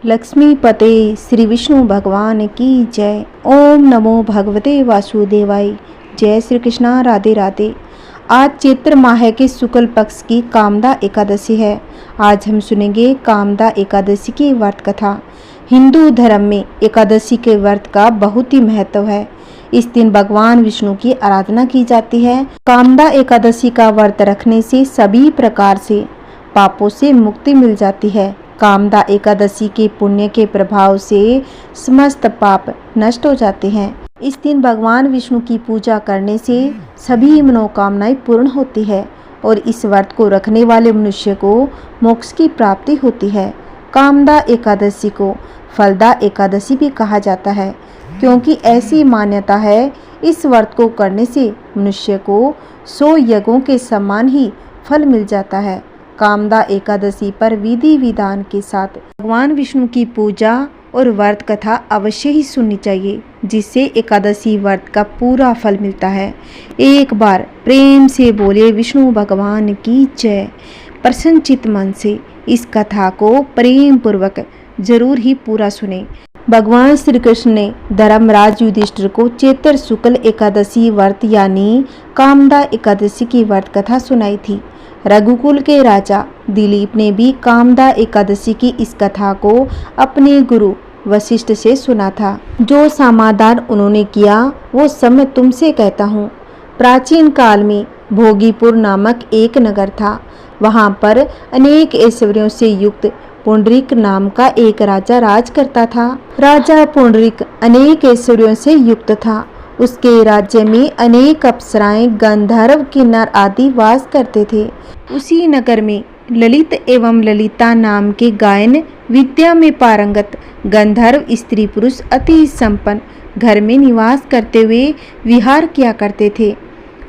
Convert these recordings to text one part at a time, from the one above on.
लक्ष्मीपते श्री विष्णु भगवान की जय। ओम नमो भगवते वासुदेवाय। जय श्री कृष्णा। राधे राधे। आज चैत्र माह के शुक्ल पक्ष की कामदा एकादशी है। आज हम सुनेंगे कामदा एकादशी की व्रत कथा। हिंदू धर्म में एकादशी के व्रत का बहुत ही महत्व है। इस दिन भगवान विष्णु की आराधना की जाती है। कामदा एकादशी का व्रत रखने से सभी प्रकार से पापों से मुक्ति मिल जाती है। कामदा एकादशी के पुण्य के प्रभाव से समस्त पाप नष्ट हो जाते हैं। इस दिन भगवान विष्णु की पूजा करने से सभी मनोकामनाएं पूर्ण होती है और इस व्रत को रखने वाले मनुष्य को मोक्ष की प्राप्ति होती है। कामदा एकादशी को फलदा एकादशी भी कहा जाता है, क्योंकि ऐसी मान्यता है इस व्रत को करने से मनुष्य को 100 यज्ञों के समान ही फल मिल जाता है। कामदा एकादशी पर विधि विधान के साथ भगवान विष्णु की पूजा और व्रत कथा अवश्य ही सुननी चाहिए, जिससे एकादशी व्रत का पूरा फल मिलता है। एक बार प्रेम से बोले विष्णु भगवान की जय। प्रसन्नचित मन से इस कथा को प्रेम पूर्वक जरूर ही पूरा सुने। भगवान श्री कृष्ण ने धर्मराज युधिष्ठिर को चैत्र शुक्ल एकादशी व्रत यानी कामदा एकादशी की व्रत कथा सुनाई थी। रघुकुल के राजा दिलीप ने भी कामदा एकादशी की इस कथा को अपने गुरु वशिष्ठ से सुना था। जो समाधान उन्होंने किया वो सब मैं तुमसे कहता हूँ। प्राचीन काल में भोगीपुर नामक एक नगर था। वहाँ पर अनेक ऐश्वर्यों से युक्त पुंडरीक नाम का एक राजा राज करता था। राजा पुंडरीक अनेक ऐश्वर्यों से युक्त था। उसके राज्य में अनेक अप्सराएं, गंधर्व, किन्नर आदि वास करते थे। उसी नगर में ललित एवं ललिता नाम के गायन विद्या में पारंगत गंधर्व स्त्री पुरुष अति संपन्न घर में निवास करते हुए विहार किया करते थे।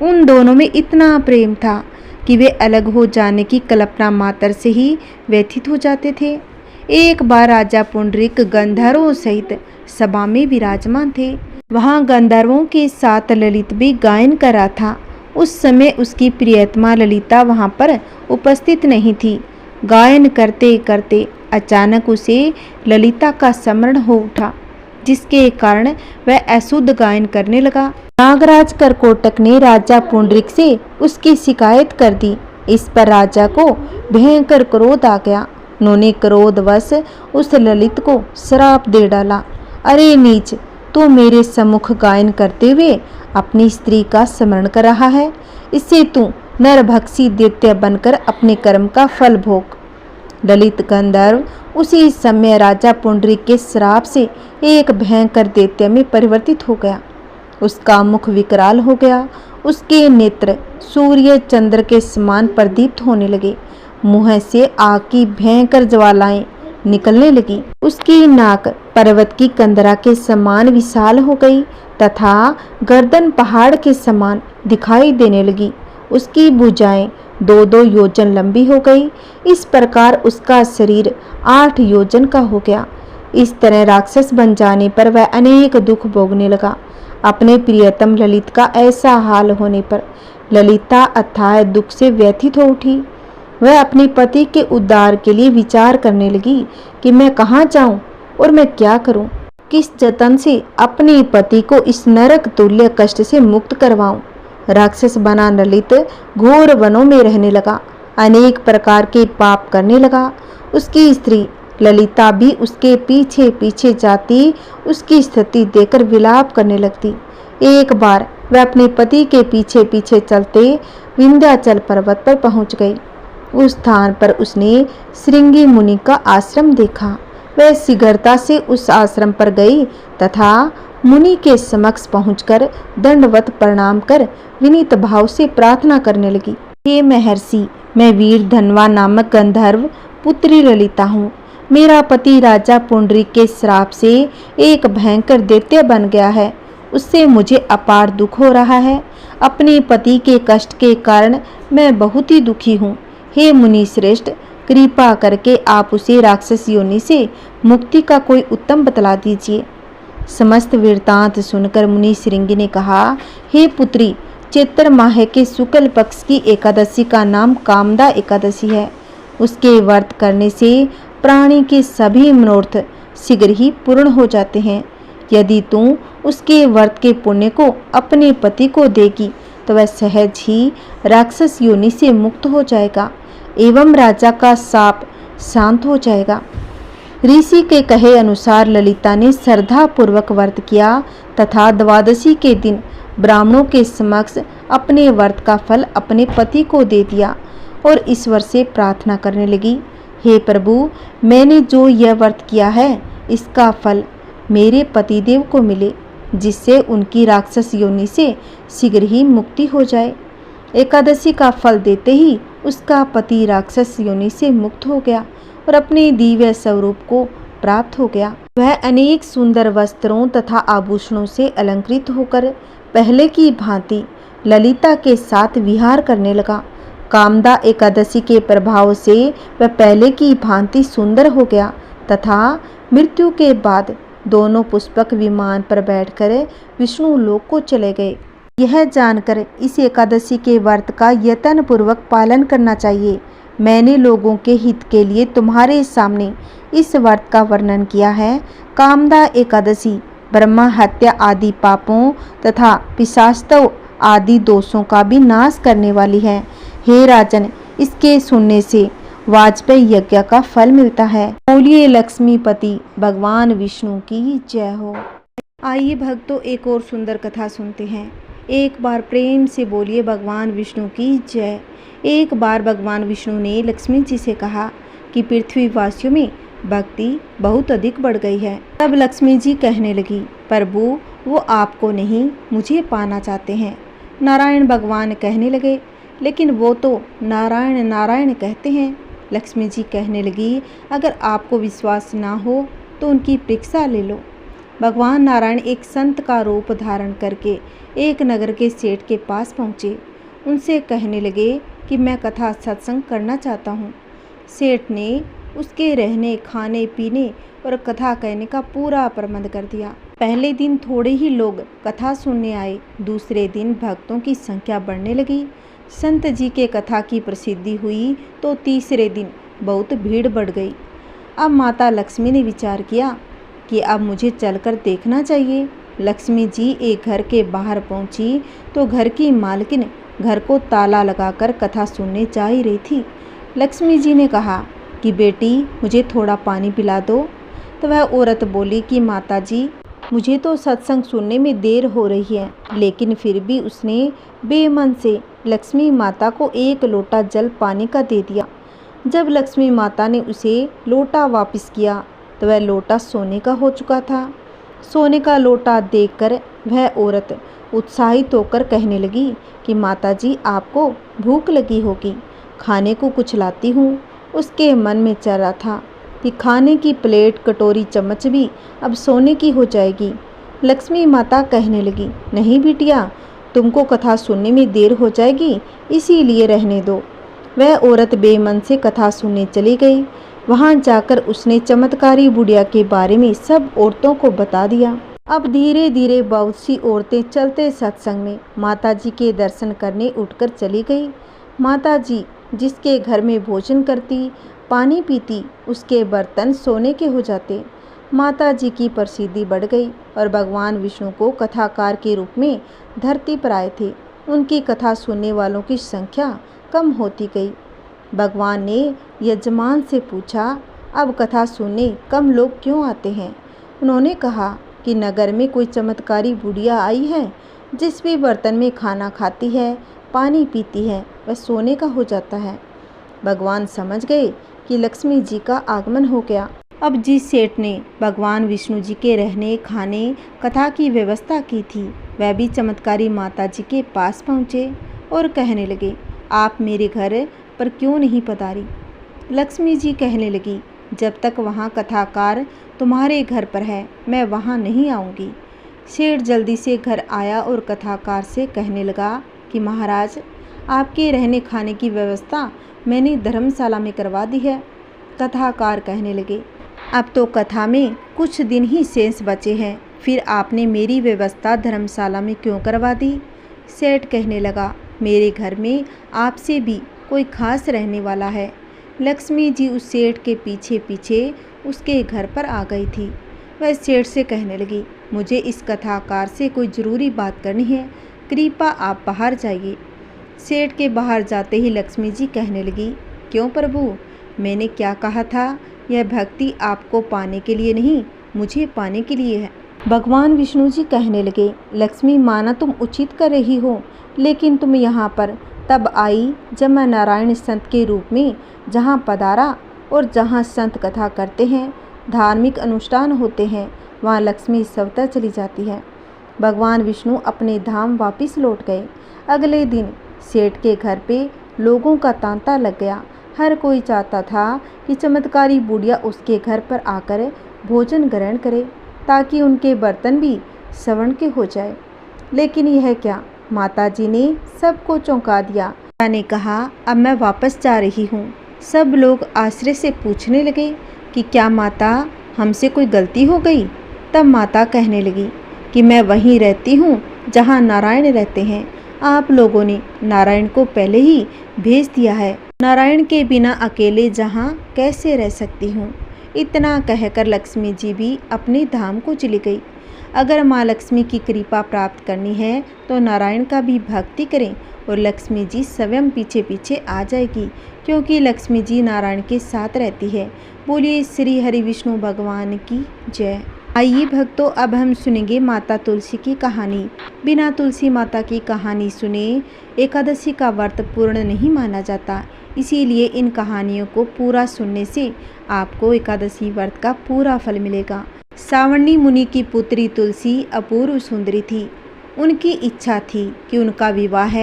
उन दोनों में इतना प्रेम था कि वे अलग हो जाने की कल्पना मात्र से ही व्यथित हो जाते थे। एक बार राजा पुंडरीक गंधर्वों सहित सभा में विराजमान थे। वहां गंधर्वों के साथ ललित भी गायन कर रहा था। उस समय उसकी प्रियतमा ललिता वहां पर उपस्थित नहीं थी। गायन करते करते अचानक उसे ललिता का स्मरण हो उठा, जिसके कारण वह अशुद्ध गायन करने लगा। नागराज करकोटक ने राजा पुंडरीक से उसकी शिकायत कर दी। इस पर राजा को भयंकर क्रोध आ गया। उन्होंने क्रोधवश उस ललित को श्राप दे डाला। अरे नीच, तू मेरे सम्मुख गायन करते हुए अपनी स्त्री का स्मरण कर रहा है। इससे तू नरभक्षी दैत्य बनकर अपने कर्म का फल भोग। ललित गंधर्व उसी समय राजा पुंडरीक के श्राप से एक भयंकर दैत्य में परिवर्तित हो गया। उसका मुख विकराल हो गया। उसके नेत्र सूर्य चंद्र के समान प्रदीप्त होने लगे। मुंह से आग की भयंकर ज्वालाएं निकलने लगी। उसकी नाक पर्वत की कंदरा के समान विशाल हो गई तथा गर्दन पहाड़ के समान दिखाई देने लगी। उसकी भुजाएं 2-2 योजन लंबी हो गई। इस प्रकार उसका शरीर 8 योजन का हो गया। इस तरह राक्षस बन जाने पर वह अनेक दुख भोगने लगा। अपने प्रियतम ललित का ऐसा हाल होने पर ललिता अथाह दुख से व्यथित हो उठी। वह अपने पति के उद्धार के लिए विचार करने लगी कि मैं कहाँ जाऊं और मैं क्या करूं, किस जतन से अपने पति को इस नरक तुल्य कष्ट से मुक्त करवाऊं। राक्षस बना ललित घोर वनों में रहने लगा, अनेक प्रकार के पाप करने लगा। उसकी स्त्री ललिता भी उसके पीछे पीछे जाती उसकी स्थिति देखकर विलाप करने लगती। एक बार वह अपने पति के पीछे पीछे चलते विंध्याचल पर्वत पर पहुंच गई। उस स्थान पर उसने श्रृंगी मुनि का आश्रम देखा। वह शीघ्रता से उस आश्रम पर गई तथा मुनि के समक्ष पहुंचकर दंडवत प्रणाम कर विनीत भाव से प्रार्थना करने लगी। हे महर्षि, मैं वीर धनवा नामक गंधर्व पुत्री ललिता हूँ। मेरा पति राजा पुंडरीक के श्राप से एक भयंकर दैत्य बन गया है। उससे मुझे अपार दुख हो रहा है। अपने पति के कष्ट के कारण मैं बहुत ही दुखी हूँ। हे मुनि श्रेष्ठ, कृपा करके आप उसे राक्षस योनि से मुक्ति का कोई उत्तम बतला दीजिए। समस्त वृत्तांत सुनकर मुनि श्रृंगी ने कहा, हे पुत्री, चैत्र माह के शुक्ल पक्ष की एकादशी का नाम कामदा एकादशी है। उसके व्रत करने से प्राणी के सभी मनोरथ शीघ्र ही पूर्ण हो जाते हैं। यदि तू उसके व्रत के पुण्य को अपने पति को देगी तो वह सहज ही राक्षस योनि से मुक्त हो जाएगा एवं राजा का शाप शांत हो जाएगा। ऋषि के कहे अनुसार ललिता ने श्रद्धा पूर्वक व्रत किया तथा द्वादशी के दिन ब्राह्मणों के समक्ष अपने व्रत का फल अपने पति को दे दिया और ईश्वर से प्रार्थना करने लगी, हे प्रभु, मैंने जो यह व्रत किया है इसका फल मेरे पतिदेव को मिले, जिससे उनकी राक्षस योनि से शीघ्र ही मुक्ति हो जाए। एकादशी का फल देते ही उसका पति राक्षस योनि से मुक्त हो गया और अपने दिव्य स्वरूप को प्राप्त हो गया। वह अनेक सुंदर वस्त्रों तथा आभूषणों से अलंकृत होकर पहले की भांति ललिता के साथ विहार करने लगा। कामदा एकादशी के प्रभाव से वह पहले की भांति सुंदर हो गया तथा मृत्यु के बाद दोनों पुष्पक विमान पर बैठकर विष्णु लोक को चले गए। यह जानकर इस एकादशी के व्रत का यत्न पूर्वक पालन करना चाहिए। मैंने लोगों के हित के लिए तुम्हारे सामने इस व्रत का वर्णन किया है। कामदा एकादशी ब्रह्मा हत्या आदि पापों तथा पिशाचत्व आदि दोषों का भी नाश करने वाली है। हे राजन, इसके सुनने से वाजपेयी यज्ञ का फल मिलता है। बोलिए लक्ष्मीपति भगवान विष्णु की जय हो। आइए भक्तों, एक और सुंदर कथा सुनते हैं। एक बार प्रेम से बोलिए भगवान विष्णु की जय। एक बार भगवान विष्णु ने लक्ष्मी जी से कहा कि पृथ्वी वासियों में भक्ति बहुत अधिक बढ़ गई है। तब लक्ष्मी जी कहने लगी, प्रभु, वो आपको नहीं मुझे पाना चाहते हैं। नारायण भगवान कहने लगे, लेकिन वो तो नारायण नारायण कहते हैं। लक्ष्मी जी कहने लगी, अगर आपको विश्वास ना हो तो उनकी परीक्षा ले लो। भगवान नारायण एक संत का रूप धारण करके एक नगर के सेठ के पास पहुँचे। उनसे कहने लगे कि मैं कथा सत्संग करना चाहता हूँ। सेठ ने उसके रहने खाने पीने और कथा कहने का पूरा प्रबंध कर दिया। पहले दिन थोड़े ही लोग कथा सुनने आए, दूसरे दिन भक्तों की संख्या बढ़ने लगी। संत जी के कथा की प्रसिद्धि हुई तो तीसरे दिन बहुत भीड़ बढ़ गई। अब माता लक्ष्मी ने विचार किया कि अब मुझे चलकर देखना चाहिए। लक्ष्मी जी एक घर के बाहर पहुंची तो घर की मालकिन घर को ताला लगाकर कथा सुनने जा ही रही थी। लक्ष्मी जी ने कहा कि बेटी, मुझे थोड़ा पानी पिला दो। तो वह औरत बोली कि माता जी, मुझे तो सत्संग सुनने में देर हो रही है। लेकिन फिर भी उसने बेमन से लक्ष्मी माता को एक लोटा जल पानी का दे दिया। जब लक्ष्मी माता ने उसे लोटा वापस किया तो वह लोटा सोने का हो चुका था। सोने का लोटा देखकर वह औरत उत्साहित होकर कहने लगी कि माता जी, आपको भूख लगी होगी, खाने को कुछ लाती हूँ। उसके मन में चल रहा था कि खाने की प्लेट कटोरी चम्मच भी अब सोने की हो जाएगी। लक्ष्मी माता कहने लगी, नहीं बिटिया, तुमको कथा सुनने में देर हो जाएगी, इसीलिए रहने दो। वह औरत बेमन से कथा सुनने चली गई। वहां जाकर उसने चमत्कारी बुढ़िया के बारे में सब औरतों को बता दिया। अब धीरे धीरे बहुत सी औरतें चलते सत्संग में माता जी के दर्शन करने उठकर चली गई। माता जी जिसके घर में भोजन करती, पानी पीती, उसके बर्तन सोने के हो जाते। माता जी की प्रसिद्धि बढ़ गई और भगवान विष्णु को कथाकार के रूप में धरती पर आए थे। उनकी कथा सुनने वालों की संख्या कम होती गई। भगवान ने यजमान से पूछा, अब कथा सुनने कम लोग क्यों आते हैं? उन्होंने कहा कि नगर में कोई चमत्कारी बुढ़िया आई है, जिस भी बर्तन में खाना खाती है, पानी पीती है, वह सोने का हो जाता है। भगवान समझ गए कि लक्ष्मी जी का आगमन हो गया। अब जिस सेठ ने भगवान विष्णु जी के रहने खाने कथा की व्यवस्था की थी, वह भी चमत्कारी माता जी के पास पहुँचे और कहने लगे, आप मेरे घर पर क्यों नहीं पधारी? लक्ष्मी जी कहने लगी, जब तक वहाँ कथाकार तुम्हारे घर पर है, मैं वहाँ नहीं आऊँगी। सेठ जल्दी से घर आया और कथाकार से कहने लगा कि महाराज, आपके रहने खाने की व्यवस्था मैंने धर्मशाला में करवा दी है। कथाकार कहने लगे, अब तो कथा में कुछ दिन ही शेष बचे हैं, फिर आपने मेरी व्यवस्था धर्मशाला में क्यों करवा दी? सेठ कहने लगा, मेरे घर में आपसे भी कोई खास रहने वाला है। लक्ष्मी जी उस सेठ के पीछे पीछे उसके घर पर आ गई थी। वह सेठ से कहने लगी, मुझे इस कथाकार से कोई ज़रूरी बात करनी है, कृपा आप बाहर जाइए। सेठ के बाहर जाते ही लक्ष्मी जी कहने लगी, क्यों प्रभु, मैंने क्या कहा था? यह भक्ति आपको पाने के लिए नहीं, मुझे पाने के लिए है। भगवान विष्णु जी कहने लगे, लक्ष्मी माना तुम उचित कर रही हो, लेकिन तुम यहाँ पर तब आई जब मैं नारायण संत के रूप में जहाँ पधारा और जहाँ संत कथा करते हैं, धार्मिक अनुष्ठान होते हैं, वहाँ लक्ष्मी स्वतः चली जाती है। भगवान विष्णु अपने धाम वापस लौट गए। अगले दिन सेठ के घर पे लोगों का तांता लग गया। हर कोई चाहता था कि चमत्कारी बुढ़िया उसके घर पर आकर भोजन ग्रहण करे ताकि उनके बर्तन भी स्वर्ण के हो जाए। लेकिन यह क्या, माताजी ने सबको चौंका दिया। माता ने कहा, अब मैं वापस जा रही हूँ। सब लोग आश्चर्य से पूछने लगे कि क्या माता, हमसे कोई गलती हो गई? तब माता कहने लगी कि मैं वहीं रहती हूँ जहाँ नारायण रहते हैं। आप लोगों ने नारायण को पहले ही भेज दिया है। नारायण के बिना अकेले जहाँ कैसे रह सकती हूँ? इतना कहकर लक्ष्मी जी भी अपने धाम को चली गई। अगर माँ लक्ष्मी की कृपा प्राप्त करनी है तो नारायण का भी भक्ति करें और लक्ष्मी जी स्वयं पीछे पीछे आ जाएगी, क्योंकि लक्ष्मी जी नारायण के साथ रहती है। बोलिए श्री हरि विष्णु भगवान की जय। आइए भक्तों, अब हम सुनेंगे माता तुलसी की कहानी। बिना तुलसी माता की कहानी सुने एकादशी का व्रत पूर्ण नहीं माना जाता। इसीलिए इन कहानियों को पूरा सुनने से आपको एकादशी व्रत का पूरा फल मिलेगा। सावर्णी मुनि की पुत्री तुलसी अपूर्व सुंदरी थी। उनकी इच्छा थी कि उनका विवाह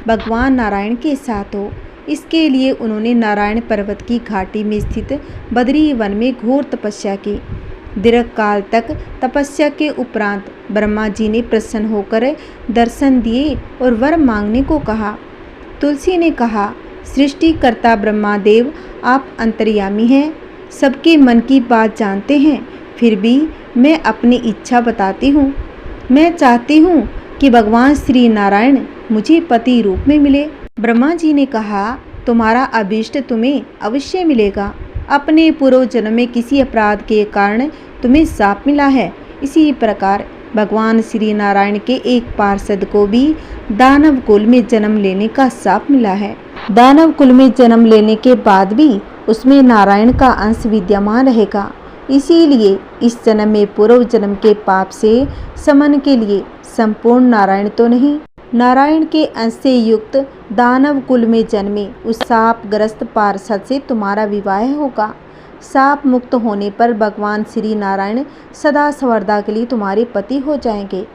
भगवान नारायण के साथ हो। इसके लिए उन्होंने नारायण पर्वत की घाटी में स्थित बद्री वन में घोर तपस्या की। दीर्घ काल तक तपस्या के उपरांत ब्रह्मा जी ने प्रसन्न होकर दर्शन दिए और वर मांगने को कहा। तुलसी ने कहा, सृष्टिकर्ता ब्रह्मादेव, आप अंतर्यामी हैं, सबके मन की बात जानते हैं, फिर भी मैं अपनी इच्छा बताती हूँ। मैं चाहती हूँ कि भगवान श्री नारायण मुझे पति रूप में मिले। ब्रह्मा जी ने कहा, तुम्हारा अभीष्ट तुम्हें अवश्य मिलेगा। अपने पूर्व जन्म में किसी अपराध के कारण तुम्हें शाप मिला है। इसी प्रकार भगवान श्री नारायण के एक पार्षद को भी दानव कुल में जन्म लेने का शाप मिला है। दानव कुल में जन्म लेने के बाद भी उसमें नारायण का अंश विद्यमान रहेगा। इसीलिए इस जन्म में पूर्व जन्म के पाप से शमन के लिए संपूर्ण नारायण तो नहीं, नारायण के अंश से युक्त दानव कुल में जन्मे उस शापग्रस्त पार्षद से तुम्हारा विवाह होगा। शाप मुक्त होने पर भगवान श्री नारायण सदा सर्वदा के लिए तुम्हारे पति हो जाएंगे।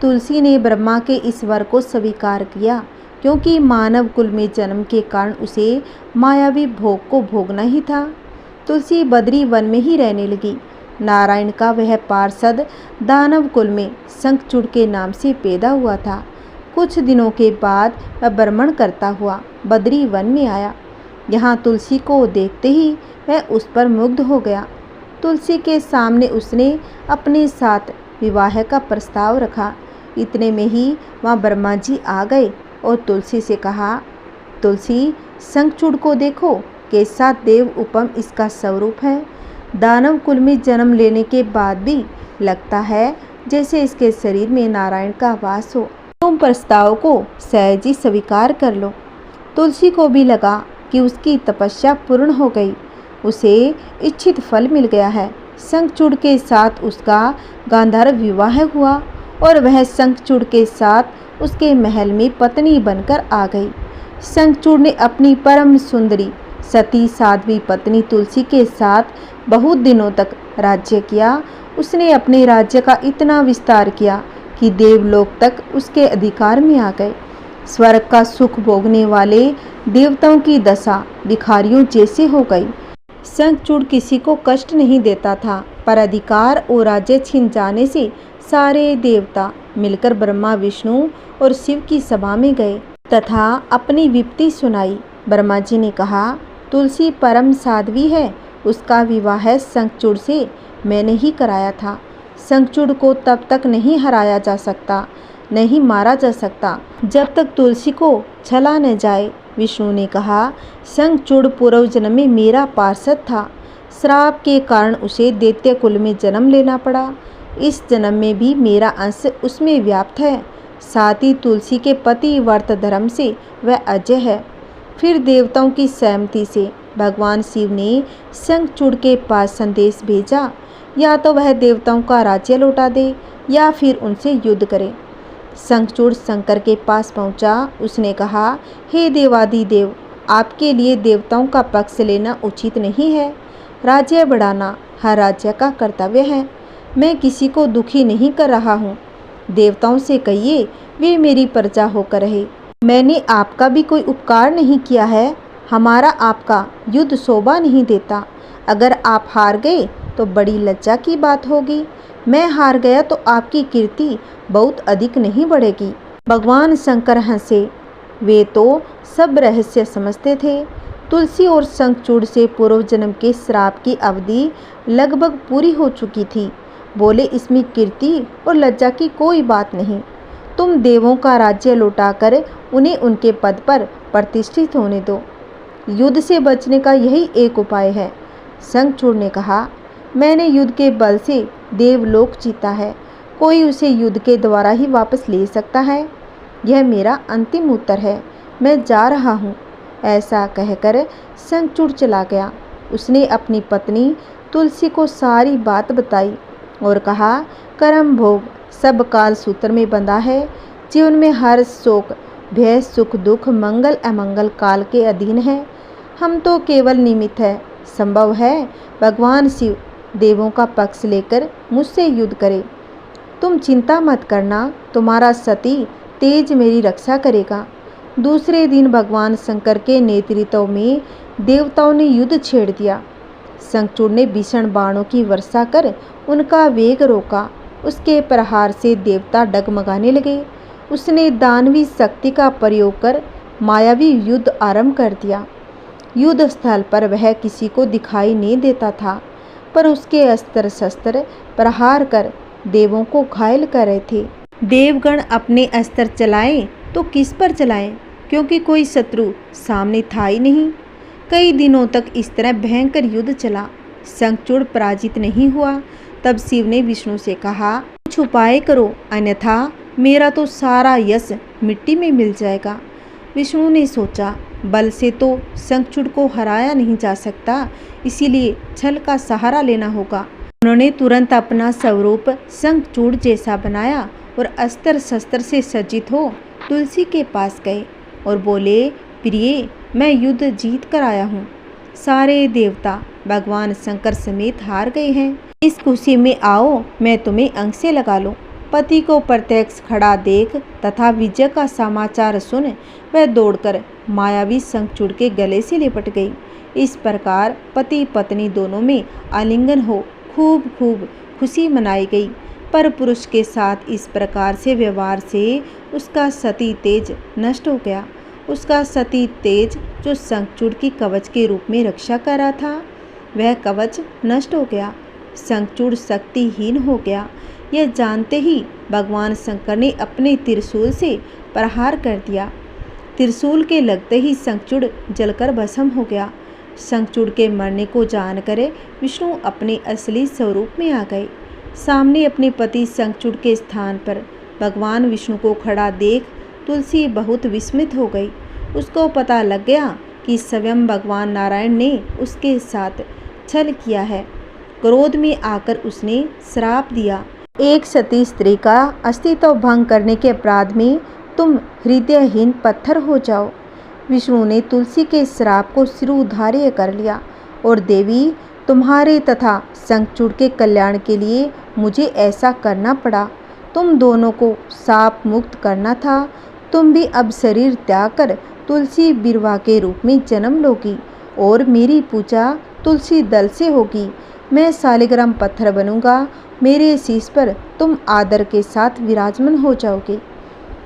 तुलसी ने ब्रह्मा के इस वर को स्वीकार किया, क्योंकि मानव कुल में जन्म के कारण उसे मायावी भोग को भोगना ही था। तुलसी बद्री वन में ही रहने लगी। नारायण का वह पार्षद दानव कुल में शंखचूड़ के नाम से पैदा हुआ था। कुछ दिनों के बाद वह भ्रमण करता हुआ बद्री वन में आया। यहाँ तुलसी को देखते ही वह उस पर मुग्ध हो गया। तुलसी के सामने उसने अपने साथ विवाह का प्रस्ताव रखा। इतने में ही वहाँ ब्रह्मा जी आ गए और तुलसी से कहा, तुलसी, शंखचूड़ को देखो, कैसा देव उपम इसका स्वरूप है। दानव कुल में जन्म लेने के बाद भी लगता है जैसे इसके शरीर में नारायण का वास हो। तुम प्रस्ताव को सहज ही स्वीकार कर लो। तुलसी को भी लगा कि उसकी तपस्या पूर्ण हो गई, उसे इच्छित फल मिल गया है। शंखचूड़ के साथ उसका गांधार विवाह हुआ और वह शंखचूड़ के साथ उसके महल में पत्नी बनकर आ गई। शंखचूड़ ने अपनी परम सुंदरी सती साध्वी पत्नी तुलसी के साथ बहुत दिनों तक राज्य किया। उसने अपने राज्य का इतना विस्तार किया कि देवलोक तक उसके अधिकार में आ गए। स्वर्ग का सुख भोगने वाले देवताओं की दशा भिखारियों जैसे हो गई। शंखचूड़ किसी को कष्ट नहीं देता था, पर अधिकार और राज्य छिन जाने से सारे देवता मिलकर ब्रह्मा, विष्णु और शिव की सभा में गए तथा अपनी विपत्ति सुनाई। ब्रह्मा जी ने कहा, तुलसी परम साध्वी है, उसका विवाह शंखचूड़ से मैंने ही कराया था। शंखचूड़ को तब तक नहीं हराया जा सकता, नहीं मारा जा सकता, जब तक तुलसी को छला न जाए। विष्णु ने कहा, शंखचूड़ पूर्व जन्म में मेरा पार्षद था। श्राप के कारण उसे दैत्य कुल में जन्म लेना पड़ा। इस जन्म में भी मेरा अंश उसमें व्याप्त है। साथ ही तुलसी के पति व्रत धर्म से वह अजय है। फिर देवताओं की सहमति से भगवान शिव ने शंखचूड़ के पास संदेश भेजा, या तो वह देवताओं का राज्य लौटा दे या फिर उनसे युद्ध करे। शंखचूड़ शंकर के पास पहुंचा। उसने कहा, हे देवादिदेव, आपके लिए देवताओं का पक्ष लेना उचित नहीं है। राज्य बढ़ाना हर राज्य का कर्तव्य है। मैं किसी को दुखी नहीं कर रहा हूँ। देवताओं से कहिए वे मेरी प्रजा होकर रहे। मैंने आपका भी कोई उपकार नहीं किया है। हमारा आपका युद्ध शोभा नहीं देता। अगर आप हार गए तो बड़ी लज्जा की बात होगी। मैं हार गया तो आपकी कीर्ति बहुत अधिक नहीं बढ़ेगी। भगवान शंकर हंसे। वे तो सब रहस्य समझते थे। तुलसी और शंखचूड़ से पूर्व जन्म के श्राप की अवधि लगभग पूरी हो चुकी थी। बोले, इसमें कीर्ति और लज्जा की कोई बात नहीं। तुम देवों का राज्य लौटाकर उन्हें उनके पद पर प्रतिष्ठित होने दो। युद्ध से बचने का यही एक उपाय है। शंखचूड़ ने कहा, मैंने युद्ध के बल से देवलोक जीता है। कोई उसे युद्ध के द्वारा ही वापस ले सकता है। यह मेरा अंतिम उत्तर है। मैं जा रहा हूँ। ऐसा कहकर शंखचूड़ चला गया। उसने अपनी पत्नी तुलसी को सारी बात बताई और कहा, कर्म भोग सब काल सूत्र में बंधा है। जीवन में हर शोक भय सुख दुख मंगल अमंगल काल के अधीन है। हम तो केवल निमित्त है। संभव है भगवान शिव देवों का पक्ष लेकर मुझसे युद्ध करे। तुम चिंता मत करना, तुम्हारा सती तेज मेरी रक्षा करेगा। दूसरे दिन भगवान शंकर के नेतृत्व में देवताओं ने युद्ध छेड़ दिया। शंखचूड़ ने भीषण बाणों की वर्षा कर उनका वेग रोका। उसके प्रहार से देवता डगमगाने लगे। उसने दानवी शक्ति का प्रयोग कर मायावी युद्ध आरंभ कर दिया। युद्ध स्थल पर वह किसी को दिखाई नहीं देता था, पर उसके अस्त्र शस्त्र प्रहार कर देवों को घायल कर रहे थे। देवगण अपने अस्त्र चलाएं तो किस पर चलाएं, क्योंकि कोई शत्रु सामने था ही नहीं। कई दिनों तक इस तरह भयंकर युद्ध चला। शंखचूड़ पराजित नहीं हुआ। तब शिव ने विष्णु से कहा, कुछ उपाय करो, अन्यथा मेरा तो सारा यश मिट्टी में मिल जाएगा। विष्णु ने सोचा, बल से तो शंखचूड़ को हराया नहीं जा सकता, इसीलिए छल का सहारा लेना होगा। उन्होंने तुरंत अपना स्वरूप शंखचूड़ जैसा बनाया और अस्त्र शस्त्र से सज्जित हो तुलसी के पास गए और बोले, प्रिय, मैं युद्ध जीत कर आया हूँ। सारे देवता भगवान शंकर समेत हार गए हैं। इस खुशी में आओ, मैं तुम्हें अंग से लगा लूं। पति को प्रत्यक्ष खड़ा देख तथा विजय का समाचार सुन वह दौड़कर मायावी शंखचूड़ के गले से लिपट गई। इस प्रकार पति पत्नी दोनों में आलिंगन हो खूब खुशी मनाई गई। पर पुरुष के साथ इस प्रकार से व्यवहार से उसका सती तेज नष्ट हो गया। उसका सती तेज जो शंखचूड़ की कवच के रूप में रक्षा कर रहा था, वह कवच नष्ट हो गया। शंखचूड़ शक्तिहीन हो गया। यह जानते ही भगवान शंकर ने अपने त्रिशूल से प्रहार कर दिया। त्रिशूल के लगते ही शंखचूड़ जलकर भस्म हो गया। शंखचूड़ के मरने को जानकर विष्णु अपने असली स्वरूप में आ गए। सामने अपने पति शंखचूड़ के स्थान पर भगवान विष्णु को खड़ा देख तुलसी बहुत विस्मित हो गई। उसको पता लग गया कि स्वयं भगवान नारायण ने उसके साथ छल किया है। क्रोध में आकर उसने श्राप दिया, एक सती स्त्री का अस्तित्व भंग करने के अपराध में तुम हृदयहीन पत्थर हो जाओ। विष्णु ने तुलसी के श्राप को शिरोधार्य कर लिया और देवी, तुम्हारे तथा शंखचूड़ के कल्याण के लिए मुझे ऐसा करना पड़ा। तुम दोनों को शाप मुक्त करना था। तुम भी अब शरीर त्याग कर तुलसी बिरवा के रूप में जन्म लोगी और मेरी पूजा तुलसी दल से होगी। मैं शालिग्राम पत्थर बनूंगा। मेरे शीश पर तुम आदर के साथ विराजमान हो जाओगे।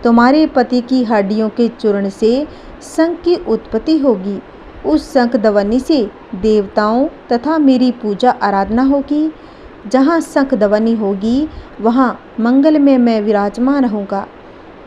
तुम्हारे पति की हड्डियों के चूर्ण से शंख की उत्पत्ति होगी। उस शंख ध्वनि से देवताओं तथा मेरी पूजा आराधना होगी। जहाँ शंख ध्वनि होगी वहाँ मंगल में मैं विराजमान रहूँगा।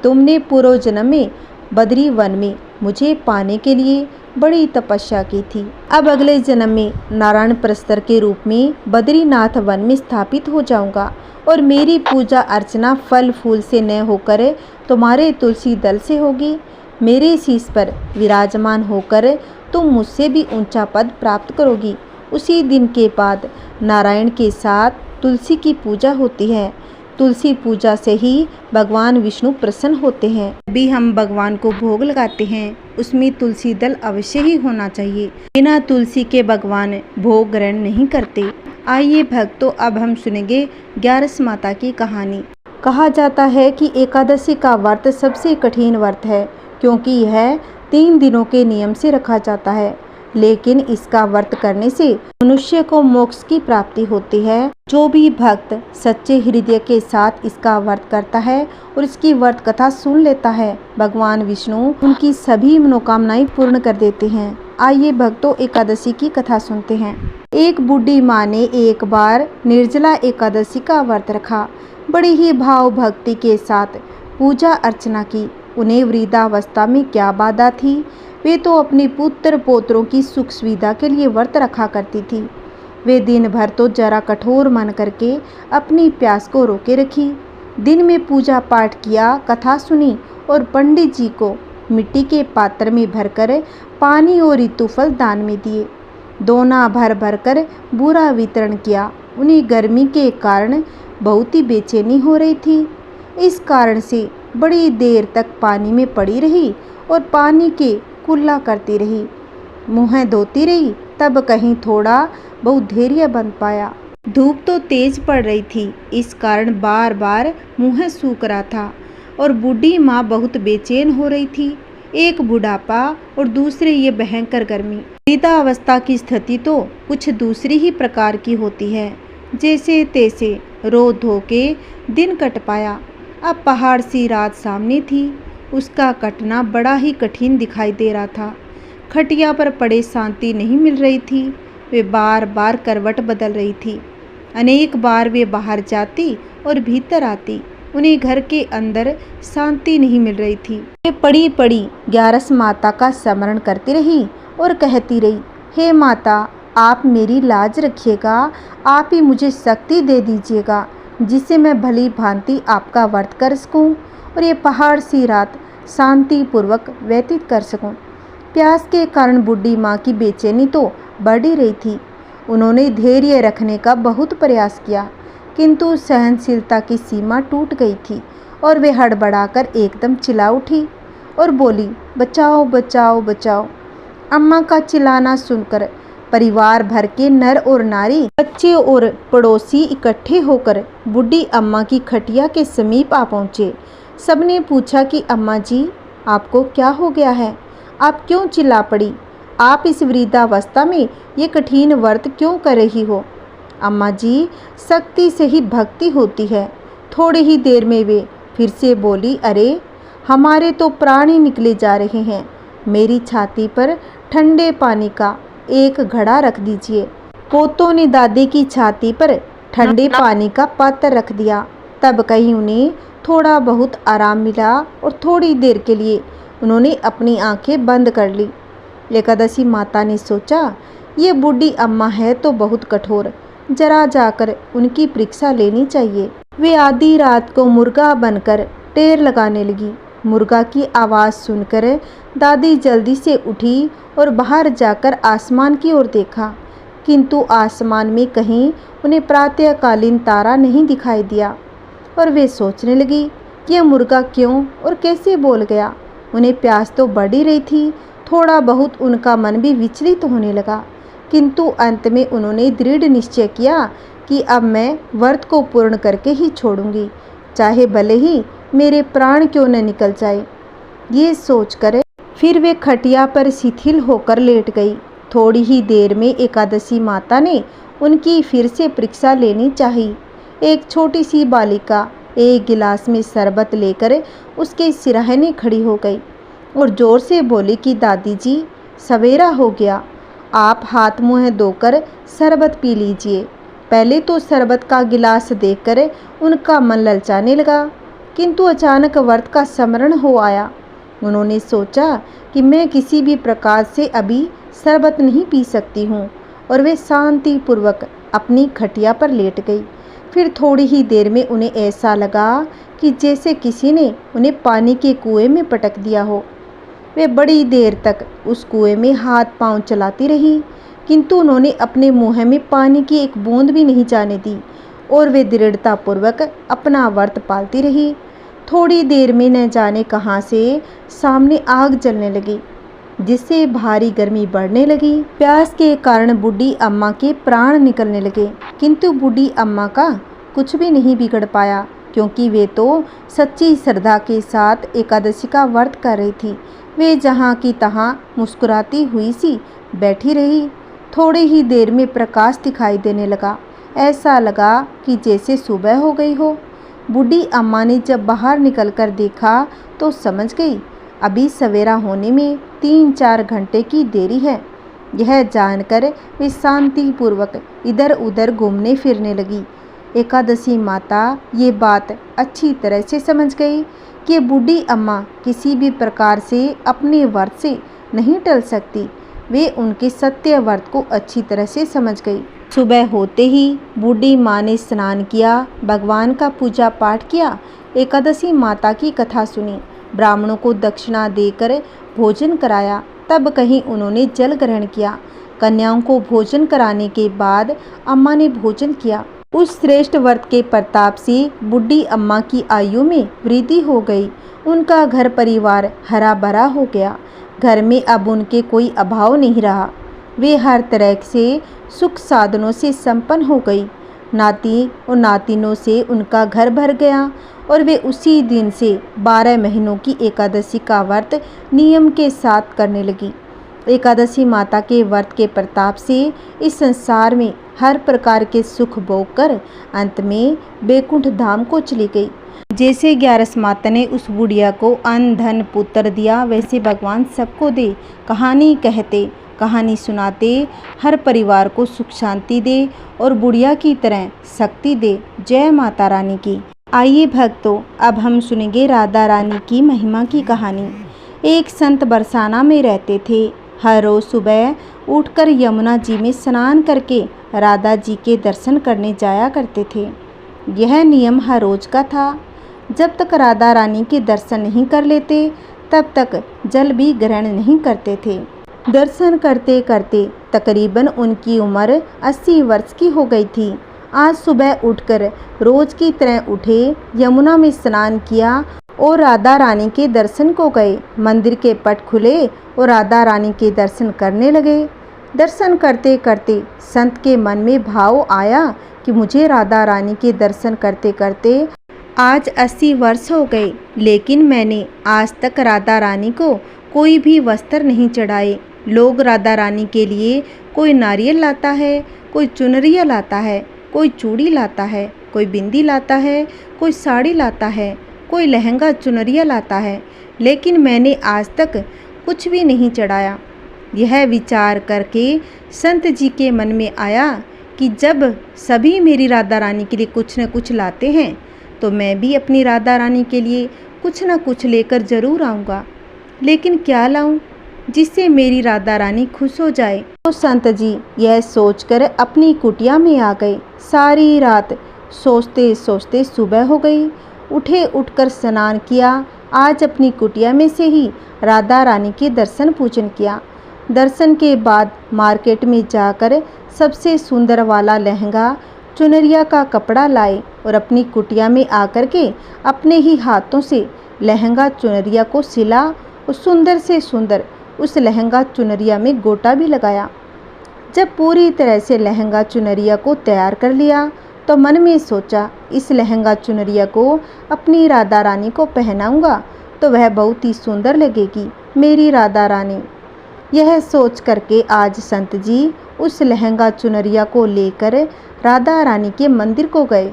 तुमने पूर्व जन्म में बद्री वन में मुझे पाने के लिए बड़ी तपस्या की थी। अब अगले जन्म में नारायण प्रस्तर के रूप में बद्रीनाथ वन में स्थापित हो जाऊंगा और मेरी पूजा अर्चना फल फूल से न होकर तुम्हारे तुलसी दल से होगी। मेरे शीश पर विराजमान होकर तुम मुझसे भी ऊंचा पद प्राप्त करोगी। उसी दिन के बाद नारायण के साथ तुलसी की पूजा होती है। तुलसी पूजा से ही भगवान विष्णु प्रसन्न होते हैं। अभी हम भगवान को भोग लगाते हैं, उसमें तुलसी दल अवश्य ही होना चाहिए। बिना तुलसी के भगवान भोग ग्रहण नहीं करते। आइए भक्तों, अब हम सुनेंगे ग्यारस माता की कहानी। कहा जाता है कि एकादशी का व्रत सबसे कठिन व्रत है, क्योंकि यह 3 दिनों के नियम से रखा जाता है। लेकिन इसका व्रत करने से मनुष्य को मोक्ष की प्राप्ति होती है। जो भी भक्त सच्चे हृदय के साथ इसका व्रत करता है और इसकी व्रत कथा सुन लेता है, भगवान विष्णु उनकी सभी मनोकामनाएं पूर्ण कर देते हैं। आइए भक्तों, एकादशी की कथा सुनते हैं। एक बूढ़ी माँ ने एक बार निर्जला एकादशी का व्रत रखा। बड़ी ही भाव भक्ति के साथ पूजा अर्चना की। उन्हें वृद्धावस्था में क्या बाधा थी? वे तो अपने पुत्र पोत्रों की सुख सुविधा के लिए व्रत रखा करती थी। वे दिन भर तो जरा कठोर मन करके अपनी प्यास को रोके रखी। दिन में पूजा पाठ किया, कथा सुनी और पंडित जी को मिट्टी के पात्र में भरकर पानी और ऋतुफल दान में दिए। दोना भर भर कर बुरा वितरण किया। उन्हें गर्मी के कारण बहुत ही बेचैनी हो रही थी। इस कारण से बड़ी देर तक पानी में पड़ी रही और पानी के कुल्ला करती रही। मुँह धोती रही, तब कहीं थोड़ा बहुत धैर्य बन पाया। धूप तो तेज पड़ रही थी, इस कारण बार बार मुँह सूख रहा था और बूढ़ी माँ बहुत बेचैन हो रही थी। एक बुढ़ापा और दूसरे ये भयंकर गर्मी। वृद्धावस्था की स्थिति तो कुछ दूसरी ही प्रकार की होती है। जैसे तैसे रो धो के दिन कट पाया। अब पहाड़ सी रात सामने थी। उसका कटना बड़ा ही कठिन दिखाई दे रहा था। खटिया पर पड़े शांति नहीं मिल रही थी। वे बार बार करवट बदल रही थी। अनेक बार वे बाहर जाती और भीतर आती। उन्हें घर के अंदर शांति नहीं मिल रही थी। वे पड़ी पड़ी ग्यारस माता का स्मरण करती रही और कहती रही, हे माता, आप मेरी लाज रखिएगा। आप ही मुझे शक्ति दे दीजिएगा, जिससे मैं भली भांति आपका व्रत कर सकूं और ये पहाड़ सी रात शांति पूर्वक व्यतीत कर सकूं। प्यास के कारण बूढ़ी माँ की बेचैनी तो बढ़ ही रही थी। उन्होंने धैर्य रखने का बहुत प्रयास किया, किंतु सहनशीलता की सीमा टूट गई थी और वे हड़बड़ाकर एकदम चिल्ला उठी और बोली, बचाओ बचाओ बचाओ। अम्मा का चिल्लाना सुनकर परिवार भर के नर और नारी, बच्चे और पड़ोसी इकट्ठे होकर बूढ़ी अम्मा की खटिया के समीप आ पहुँचे। सबने पूछा कि अम्मा जी, आपको क्या हो गया है? आप क्यों चिल्ला पड़ी? आप इस वृद्धावस्था में ये कठिन व्रत क्यों कर रही हो? अम्मा जी, शक्ति से ही भक्ति होती है। थोड़ी ही देर में वे फिर से बोली, अरे हमारे तो प्राण ही निकले जा रहे हैं। मेरी छाती पर ठंडे पानी का एक घड़ा रख दीजिए। पोतों ने दादी की छाती पर ठंडे पानी का पात्र रख दिया। तब कहीं उन्हें थोड़ा बहुत आराम मिला और थोड़ी देर के लिए उन्होंने अपनी आंखें बंद कर ली। एकादशी माता ने सोचा, ये बूढ़ी अम्मा है तो बहुत कठोर, जरा जाकर उनकी परीक्षा लेनी चाहिए। वे आधी रात को मुर्गा बनकर टेर लगाने लगी। मुर्गा की आवाज़ सुनकर दादी जल्दी से उठी और बाहर जाकर आसमान की ओर देखा, किंतु आसमान में कहीं उन्हें प्रातःकालीन तारा नहीं दिखाई दिया और वे सोचने लगी, यह मुर्गा क्यों और कैसे बोल गया। उन्हें प्यास तो बढ़ ही रही थी। थोड़ा बहुत उनका मन भी विचलित होने लगा, किंतु अंत में उन्होंने दृढ़ निश्चय किया कि अब मैं व्रत को पूर्ण करके ही छोड़ूंगी, चाहे भले ही मेरे प्राण क्यों न निकल जाए। ये सोचकर फिर वे खटिया पर शिथिल होकर लेट गई। थोड़ी ही देर में एकादशी माता ने उनकी फिर से परीक्षा लेनी चाहिए। एक छोटी सी बालिका एक गिलास में शरबत लेकर उसके सिरहाने खड़ी हो गई और जोर से बोली कि दादी जी, सवेरा हो गया, आप हाथ मुँह धोकर शरबत पी लीजिए। पहले तो शरबत का गिलास देखकर उनका मन ललचाने लगा, किंतु अचानक व्रत का स्मरण हो आया। उन्होंने सोचा कि मैं किसी भी प्रकार से अभी शरबत नहीं पी सकती हूँ और वे शांतिपूर्वक अपनी खटिया पर लेट गई। फिर थोड़ी ही देर में उन्हें ऐसा लगा कि जैसे किसी ने उन्हें पानी के कुएं में पटक दिया हो। वे बड़ी देर तक उस कुएं में हाथ पांव चलाती रही, किंतु उन्होंने अपने मुंह में पानी की एक बूंद भी नहीं जाने दी और वे दृढ़तापूर्वक अपना व्रत पालती रही। थोड़ी देर में न जाने कहाँ से सामने आग जलने लगी, जिससे भारी गर्मी बढ़ने लगी। प्यास के कारण बूढ़ी अम्मा के प्राण निकलने लगे, किंतु बूढ़ी अम्मा का कुछ भी नहीं बिगड़ पाया, क्योंकि वे तो सच्ची श्रद्धा के साथ एकादशी का व्रत कर रही थी। वे जहाँ की तहाँ मुस्कुराती हुई सी बैठी रही। थोड़ी ही देर में प्रकाश दिखाई देने लगा। ऐसा लगा कि जैसे सुबह हो गई हो। बूढ़ी अम्मा ने जब बाहर निकलकर देखा तो समझ गई अभी सवेरा होने में 3-4 घंटे की देरी है। यह जानकर वे शांतिपूर्वक इधर उधर घूमने फिरने लगी। एकादशी माता ये बात अच्छी तरह से समझ गई कि बूढ़ी अम्मा किसी भी प्रकार से अपने व्रत से नहीं टल सकती। वे उनके सत्य व्रत को अच्छी तरह से समझ गई। सुबह होते ही बूढ़ी माँ ने स्नान किया, भगवान का पूजा पाठ किया, एकादशी माता की कथा सुनी, ब्राह्मणों को दक्षिणा देकर भोजन कराया। तब कहीं उन्होंने जल ग्रहण किया। कन्याओं को भोजन कराने के बाद अम्मा ने भोजन किया। उस श्रेष्ठ व्रत के प्रताप से बूढ़ी अम्मा की आयु में वृद्धि हो गई। उनका घर परिवार हरा भरा हो गया। घर में अब उनके कोई अभाव नहीं रहा। वे हर तरह से सुख साधनों से संपन्न हो गई। नाती और नातिनों से उनका घर भर गया और वे उसी दिन से 12 महीनों की एकादशी का व्रत नियम के साथ करने लगी। एकादशी माता के व्रत के प्रताप से इस संसार में हर प्रकार के सुख भोग कर अंत में बैकुंठ धाम को चली गई। जैसे 11 माता ने उस बुढ़िया को अन्न धन पुत्र दिया, वैसे भगवान सबको दे। कहानी कहते, कहानी सुनाते हर परिवार को सुख शांति दे और बुढ़िया की तरह शक्ति दे। जय माता रानी की। आइए भक्तों, अब हम सुनेंगे राधा रानी की महिमा की कहानी। एक संत बरसाना में रहते थे। हर रोज सुबह उठकर यमुना जी में स्नान करके राधा जी के दर्शन करने जाया करते थे। यह नियम हर रोज का था। जब तक राधा रानी के दर्शन नहीं कर लेते तब तक जल भी ग्रहण नहीं करते थे। दर्शन करते करते तकरीबन उनकी उम्र 80 वर्ष की हो गई थी। आज सुबह उठकर रोज की तरह उठे, यमुना में स्नान किया और राधा रानी के दर्शन को गए। मंदिर के पट खुले और राधा रानी के दर्शन करने लगे। दर्शन करते करते संत के मन में भाव आया कि मुझे राधा रानी के दर्शन करते करते आज 80 वर्ष हो गए, लेकिन मैंने आज तक राधा रानी को कोई भी वस्त्र नहीं चढ़ाए। लोग राधा रानी के लिए कोई नारियल लाता है, कोई चुनरिया लाता है, कोई चूड़ी लाता है, कोई बिंदी लाता है, कोई साड़ी लाता है, कोई लहंगा चुनरिया लाता है, लेकिन मैंने आज तक कुछ भी नहीं चढ़ाया। यह विचार करके संत जी के मन में आया कि जब सभी मेरी राधा रानी के लिए कुछ न कुछ लाते हैं तो मैं भी अपनी राधा रानी के लिए कुछ न कुछ लेकर जरूर आऊँगा। लेकिन क्या लाऊं जिससे मेरी राधा रानी खुश हो जाए। तो संत जी यह सोचकर अपनी कुटिया में आ गए। सारी रात सोचते सोचते सुबह हो गई। उठकर स्नान किया। आज अपनी कुटिया में से ही राधा रानी के दर्शन पूजन किया। दर्शन के बाद मार्केट में जाकर सबसे सुंदर वाला लहंगा चुनरिया का कपड़ा लाए और अपनी कुटिया में आकर के अपने ही हाथों से लहंगा चुनरिया को सिला और सुंदर से सुंदर उस लहंगा चुनरिया में गोटा भी लगाया। जब पूरी तरह से लहंगा चुनरिया को तैयार कर लिया तो मन में सोचा इस लहंगा चुनरिया को अपनी राधा रानी को पहनाऊंगा तो वह बहुत ही सुंदर लगेगी, मेरी राधा रानी। यह सोच करके आज संत जी उस लहंगा चुनरिया को लेकर राधा रानी के मंदिर को गए।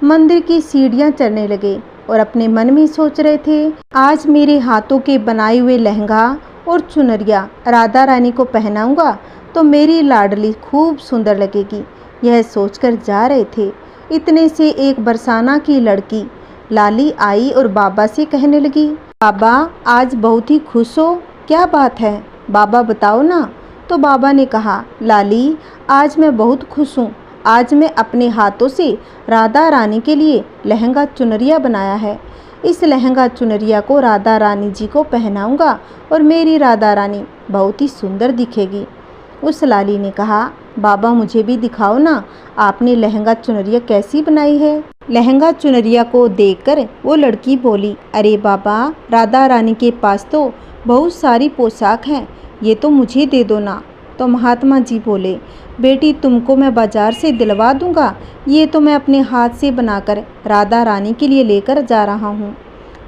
मंदिर की सीढ़ियां चढ़ने लगे और अपने मन में सोच रहे थे आज मेरे हाथों के बनाए हुए लहंगा और चुनरिया राधा रानी को पहनाऊंगा तो मेरी लाडली खूब सुंदर लगेगी। यह सोचकर जा रहे थे, इतने से एक बरसाना की लड़की लाली आई और बाबा से कहने लगी, बाबा आज बहुत ही खुश हो, क्या बात है बाबा बताओ ना। तो बाबा ने कहा, लाली आज मैं बहुत खुश हूँ। आज मैं अपने हाथों से राधा रानी के लिए लहंगा चुनरिया बनाया है। इस लहंगा चुनरिया को राधा रानी जी को पहनाऊंगा और मेरी राधा रानी बहुत ही सुंदर दिखेगी। उस लाली ने कहा, बाबा मुझे भी दिखाओ ना, आपने लहंगा चुनरिया कैसी बनाई है। लहंगा चुनरिया को देखकर वो लड़की बोली, अरे बाबा राधा रानी के पास तो बहुत सारी पोशाक हैं, ये तो मुझे दे दो ना। तो महात्मा जी बोले, बेटी तुमको मैं बाजार से दिलवा दूंगा, ये तो मैं अपने हाथ से बनाकर राधा रानी के लिए लेकर जा रहा हूँ,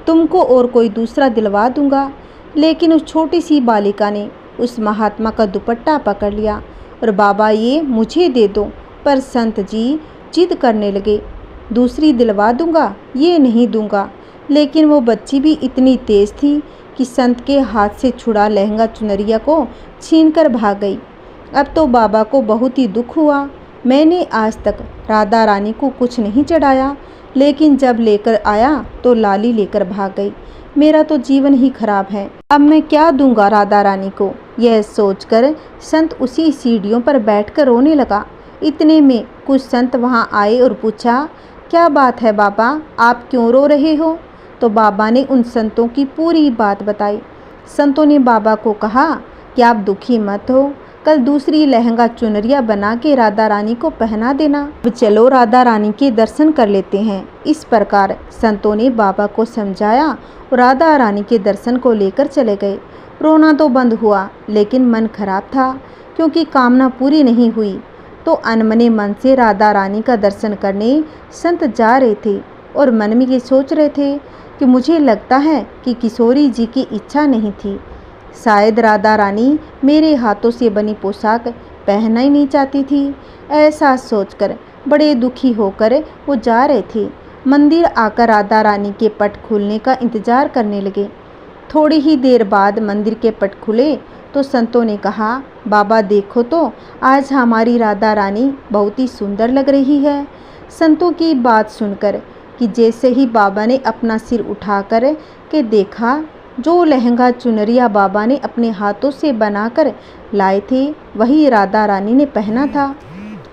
तुमको और कोई दूसरा दिलवा दूंगा। लेकिन उस छोटी सी बालिका ने उस महात्मा का दुपट्टा पकड़ लिया और बाबा ये मुझे दे दो। पर संत जी जिद करने लगे, दूसरी दिलवा दूंगा, ये नहीं दूंगा। लेकिन वो बच्ची भी इतनी तेज़ थी कि संत के हाथ से छुड़ा लहंगा चुनरिया को छीनकर भाग गई। अब तो बाबा को बहुत ही दुख हुआ। मैंने आज तक राधा रानी को कुछ नहीं चढ़ाया, लेकिन जब लेकर आया तो लाली लेकर भाग गई। मेरा तो जीवन ही खराब है, अब मैं क्या दूंगा राधा रानी को। यह सोचकर संत उसी सीढ़ियों पर बैठकर रोने लगा। इतने में कुछ संत वहां आए और पूछा, क्या बात है बाबा, आप क्यों रो रहे हो। तो बाबा ने उन संतों की पूरी बात बताई। संतों ने बाबा को कहा कि आप दुखी मत हो, कल दूसरी लहंगा चुनरिया बना के राधा रानी को पहना देना। अब चलो राधा रानी के दर्शन कर लेते हैं। इस प्रकार संतों ने बाबा को समझाया और राधा रानी के दर्शन को लेकर चले गए। रोना तो बंद हुआ, लेकिन मन खराब था क्योंकि कामना पूरी नहीं हुई। तो अनमने मन से राधा रानी का दर्शन करने संत जा रहे थे और मन में ये सोच रहे थे कि मुझे लगता है कि किशोरी जी की इच्छा नहीं थी, शायद राधा रानी मेरे हाथों से बनी पोशाक पहनना ही नहीं चाहती थी। ऐसा सोचकर बड़े दुखी होकर वो जा रहे थे। मंदिर आकर राधा रानी के पट खुलने का इंतजार करने लगे। थोड़ी ही देर बाद मंदिर के पट खुले तो संतों ने कहा, बाबा देखो तो आज हमारी राधा रानी बहुत ही सुंदर लग रही है। संतों की बात सुनकर कि जैसे ही बाबा ने अपना सिर उठाकर के देखा, जो लहंगा चुनरिया बाबा ने अपने हाथों से बनाकर लाए थे वही राधा रानी ने पहना था।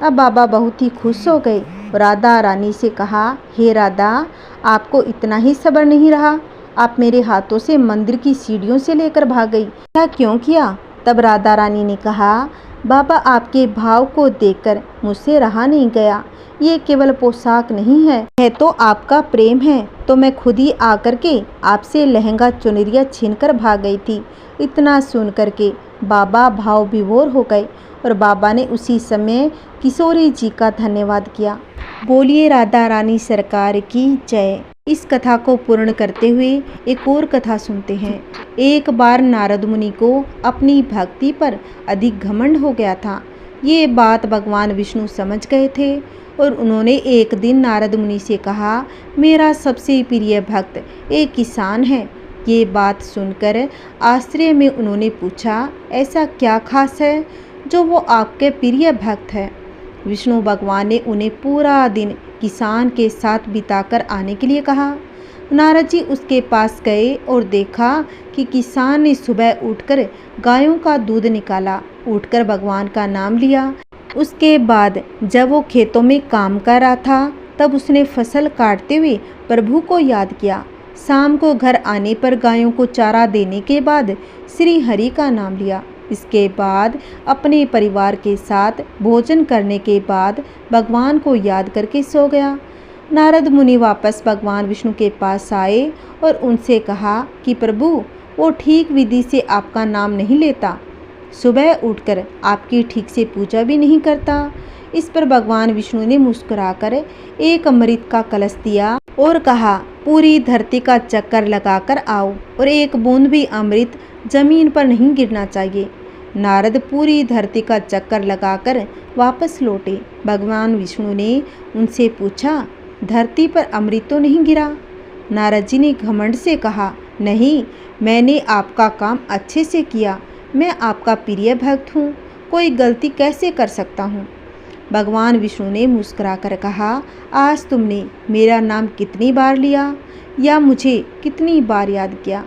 अब बाबा बहुत ही खुश हो गए। राधा रानी से कहा, हे राधा, आपको इतना ही सब्र नहीं रहा, आप मेरे हाथों से मंदिर की सीढ़ियों से लेकर भाग गई, क्या क्यों किया। तब राधा रानी ने कहा, बाबा आपके भाव को देखकर मुझसे रहा नहीं गया, ये केवल पोशाक नहीं है, यह तो आपका प्रेम है। तो मैं खुद ही आकर के आपसे लहंगा चुनरिया छीनकर भाग गई थी। इतना सुन करके बाबा भाव विभोर हो गए और बाबा ने उसी समय किशोरी जी का धन्यवाद किया। बोलिए राधा रानी सरकार की जय। इस कथा को पूर्ण करते हुए एक और कथा सुनते हैं। एक बार नारद मुनि को अपनी भक्ति पर अधिक घमंड हो गया था। ये बात भगवान विष्णु समझ गए थे और उन्होंने एक दिन नारद मुनि से कहा, मेरा सबसे प्रिय भक्त एक किसान है। ये बात सुनकर आश्चर्य में उन्होंने पूछा, ऐसा क्या खास है जो वो आपके प्रिय भक्त है। विष्णु भगवान ने उन्हें पूरा दिन किसान के साथ बिताकर आने के लिए कहा। नारद जी उसके पास गए और देखा कि किसान ने सुबह उठकर गायों का दूध निकाला, उठकर भगवान का नाम लिया। उसके बाद जब वो खेतों में काम कर रहा था तब उसने फसल काटते हुए प्रभु को याद किया। शाम को घर आने पर गायों को चारा देने के बाद श्री हरि का नाम लिया। इसके बाद अपने परिवार के साथ भोजन करने के बाद भगवान को याद करके सो गया। नारद मुनि वापस भगवान विष्णु के पास आए और उनसे कहा कि प्रभु, वो ठीक विधि से आपका नाम नहीं लेता, सुबह उठकर आपकी ठीक से पूजा भी नहीं करता। इस पर भगवान विष्णु ने मुस्कुराकर एक अमृत का कलश दिया और कहा, पूरी धरती का चक्कर लगाकर आओ और एक बूंद भी अमृत जमीन पर नहीं गिरना चाहिए। नारद पूरी धरती का चक्कर लगाकर वापस लौटे। भगवान विष्णु ने उनसे पूछा, धरती पर अमृत तो नहीं गिरा। नारद जी ने घमंड से कहा, नहीं, मैंने आपका काम अच्छे से किया, मैं आपका प्रिय भक्त हूँ, कोई गलती कैसे कर सकता हूँ। भगवान विष्णु ने मुस्कुराकर कहा, आज तुमने मेरा नाम कितनी बार लिया या मुझे कितनी बार याद किया?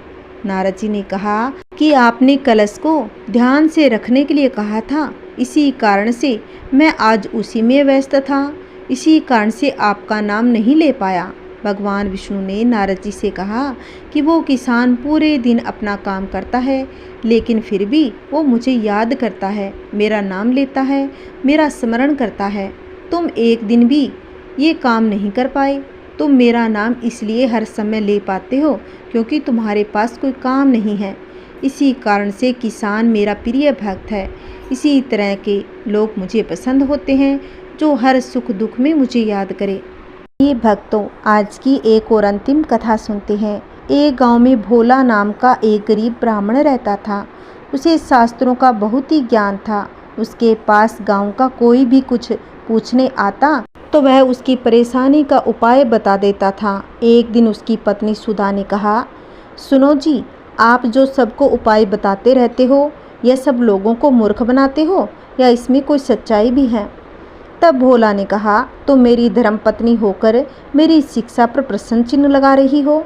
नारद जी ने कहा कि आपने कलश को ध्यान से रखने के लिए कहा था, इसी कारण से मैं आज उसी में व्यस्त था, इसी कारण से आपका नाम नहीं ले पाया। भगवान विष्णु ने नारद जी से कहा कि वो किसान पूरे दिन अपना काम करता है, लेकिन फिर भी वो मुझे याद करता है, मेरा नाम लेता है, मेरा स्मरण करता है। तुम एक दिन भी ये काम नहीं कर पाए। तुम मेरा नाम इसलिए हर समय ले पाते हो क्योंकि तुम्हारे पास कोई काम नहीं है। इसी कारण से किसान मेरा प्रिय भक्त है। इसी तरह के लोग मुझे पसंद होते हैं जो हर सुख दुख में मुझे याद करे। ये भक्तों, आज की एक और अंतिम कथा सुनते हैं। एक गांव में भोला नाम का एक गरीब ब्राह्मण रहता था। उसे शास्त्रों का बहुत ही ज्ञान था। उसके पास गांव का कोई भी कुछ पूछने आता तो वह उसकी परेशानी का उपाय बता देता था। एक दिन उसकी पत्नी सुधा ने कहा, सुनो जी, आप जो सबको उपाय बताते रहते हो, यह सब लोगों को मूर्ख बनाते हो या इसमें कोई सच्चाई भी है? तब भोला ने कहा, तुम मेरी धर्मपत्नी होकर मेरी शिक्षा पर प्रश्न चिन्ह लगा रही हो।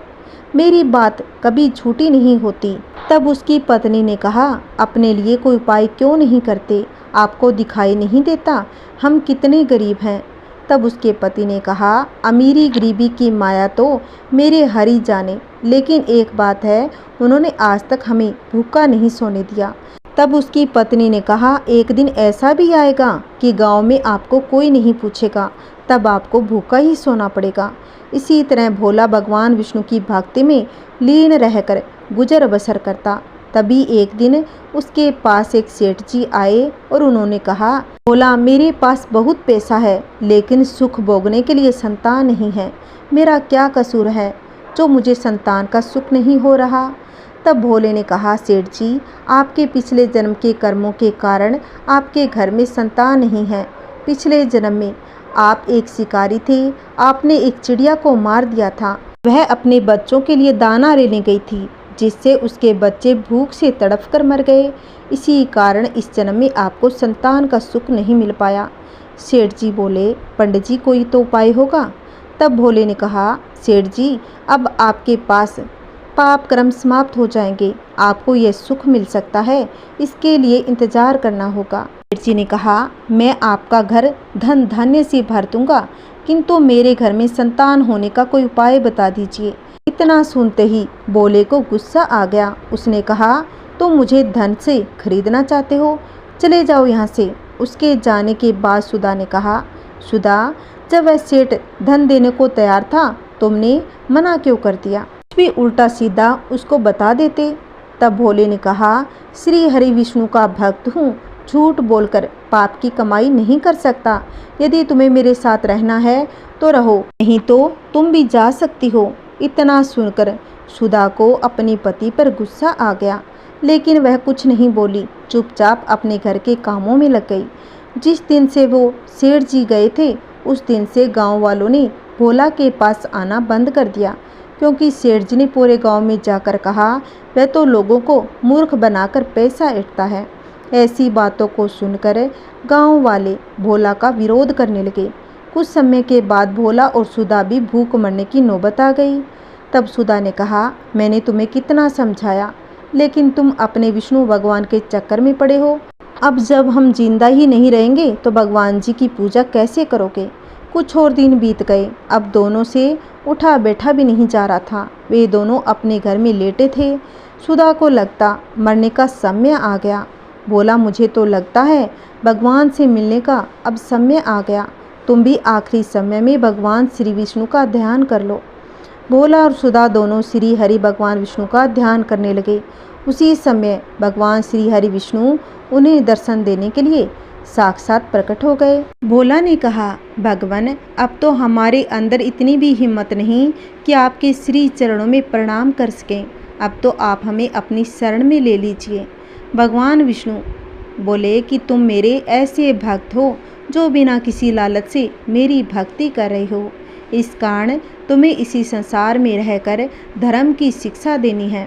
मेरी बात कभी झूठी नहीं होती। तब उसकी पत्नी ने कहा, अपने लिए कोई उपाय क्यों नहीं करते? आपको दिखाई नहीं देता हम कितने गरीब हैं? तब उसके पति ने कहा, अमीरी गरीबी की माया तो मेरे हरी जाने, लेकिन एक बात है, उन्होंने आज तक हमें भूखा नहीं सोने दिया। तब उसकी पत्नी ने कहा, एक दिन ऐसा भी आएगा कि गांव में आपको कोई नहीं पूछेगा, तब आपको भूखा ही सोना पड़ेगा। इसी तरह भोला भगवान विष्णु की भक्ति में लीन रहकर गुजर बसर करता। तभी एक दिन उसके पास एक सेठ जी आए और उन्होंने कहा, भोला, मेरे पास बहुत पैसा है लेकिन सुख भोगने के लिए संतान नहीं है। मेरा क्या कसूर है जो मुझे संतान का सुख नहीं हो रहा? तब भोले ने कहा, सेठ जी, आपके पिछले जन्म के कर्मों के कारण आपके घर में संतान नहीं है। पिछले जन्म में आप एक शिकारी थे। आपने एक चिड़िया को मार दिया था। वह अपने बच्चों के लिए दाना लेने गई थी, जिससे उसके बच्चे भूख से तड़प कर मर गए। इसी कारण इस जन्म में आपको संतान का सुख नहीं मिल पाया। सेठ जी बोले, पंडित जी, कोई तो उपाय होगा? तब भोले ने कहा, सेठ जी, अब आपके पास पाप कर्म समाप्त हो जाएंगे, आपको यह सुख मिल सकता है, इसके लिए इंतजार करना होगा। सेठ जी ने कहा, मैं आपका घर धन धान्य से भर दूंगा, किंतु मेरे घर में संतान होने का कोई उपाय बता दीजिए। इतना सुनते ही भोले को गुस्सा आ गया। उसने कहा, तुम मुझे धन से खरीदना चाहते हो? चले जाओ यहाँ से। उसके जाने के बाद सुधा ने कहा, सुधा, जब वह सेठ धन देने को तैयार था, तुमने मना क्यों कर दिया? भी उल्टा सीधा उसको बता देते। तब भोले ने कहा, श्री हरि विष्णु का भक्त हूँ, झूठ बोलकर पाप की कमाई नहीं कर सकता। यदि तुम्हें मेरे साथ रहना है तो रहो, नहीं तो तुम भी जा सकती हो। इतना सुनकर सुधा को अपने पति पर गुस्सा आ गया, लेकिन वह कुछ नहीं बोली, चुपचाप अपने घर के कामों में लग गई। जिस दिन से वो सेठ जी गए थे, उस दिन से गांव वालों ने भोला के पास आना बंद कर दिया, क्योंकि सेठ जी ने पूरे गांव में जाकर कहा, वह तो लोगों को मूर्ख बनाकर पैसा ऐंठता है। ऐसी बातों को सुनकर गांव वाले भोला का विरोध करने लगे। कुछ समय के बाद भोला और सुधा भी भूख मरने की नौबत आ गई। तब सुधा ने कहा, मैंने तुम्हें कितना समझाया, लेकिन तुम अपने विष्णु भगवान के चक्कर में पड़े हो। अब जब हम जिंदा ही नहीं रहेंगे तो भगवान जी की पूजा कैसे करोगे? कुछ और दिन बीत गए। अब दोनों से उठा बैठा भी नहीं जा रहा था। वे दोनों अपने घर में लेटे थे। सुधा को लगता मरने का समय आ गया। बोला, मुझे तो लगता है भगवान से मिलने का अब समय आ गया। तुम भी आखिरी समय में भगवान श्री विष्णु का ध्यान कर लो। भोला और सुधा दोनों श्री हरि भगवान विष्णु का ध्यान करने लगे। उसी समय भगवान श्री हरि विष्णु उन्हें दर्शन देने के लिए साक्षात प्रकट हो गए। भोला ने कहा, भगवान, अब तो हमारे अंदर इतनी भी हिम्मत नहीं कि आपके श्री चरणों में प्रणाम कर सकें। अब तो आप हमें अपनी शरण में ले लीजिए। भगवान विष्णु बोले कि तुम मेरे ऐसे भक्त हो जो बिना किसी लालच से मेरी भक्ति कर रहे हो। इस कारण तुम्हें इसी संसार में रहकर धर्म की शिक्षा देनी है।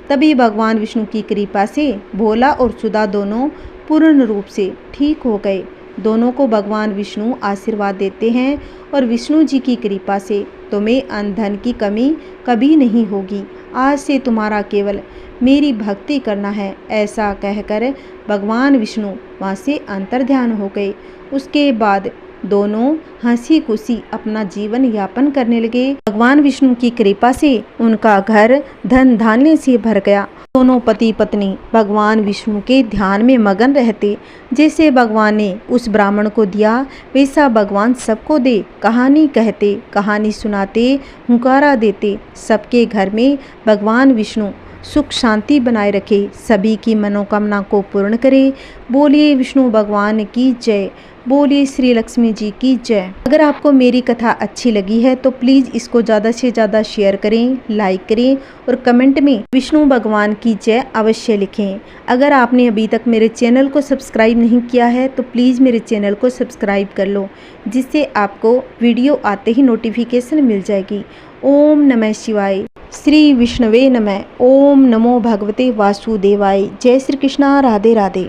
तभी भगवान विष्णु की कृपा से भोला और सुधा दोनों पूर्ण रूप से ठीक हो गए। दोनों को भगवान विष्णु आशीर्वाद देते हैं और विष्णु जी की कृपा से तुम्हें अन्न धन की कमी कभी नहीं होगी। आज से तुम्हारा केवल मेरी भक्ति करना है। ऐसा कहकर भगवान विष्णु वहाँ से अंतर्ध्यान हो गए। उसके बाद दोनों हंसी खुशी अपना जीवन यापन करने लगे। भगवान विष्णु की कृपा से उनका घर धन धान्य से भर गया। दोनों पति पत्नी भगवान विष्णु के ध्यान में मगन रहते। जैसे भगवान ने उस ब्राह्मण को दिया वैसा भगवान सबको दे। कहानी कहते, कहानी सुनाते, हुंकारा देते। सबके घर में भगवान विष्णु सुख शांति बनाए रखे, सभी की मनोकामना को पूर्ण करे। बोलिए विष्णु भगवान की जय। बोलिए श्री लक्ष्मी जी की जय। अगर आपको मेरी कथा अच्छी लगी है तो प्लीज़ इसको ज़्यादा से ज़्यादा शेयर करें, लाइक करें और कमेंट में विष्णु भगवान की जय अवश्य लिखें। अगर आपने अभी तक मेरे चैनल को सब्सक्राइब नहीं किया है तो प्लीज़ मेरे चैनल को सब्सक्राइब कर लो, जिससे आपको वीडियो आते ही नोटिफिकेशन मिल जाएगी। ओम नमः शिवाय। श्री विष्णवे नमः। ओम नमो भगवते वासुदेवाय। जय श्री कृष्णा। राधे राधे।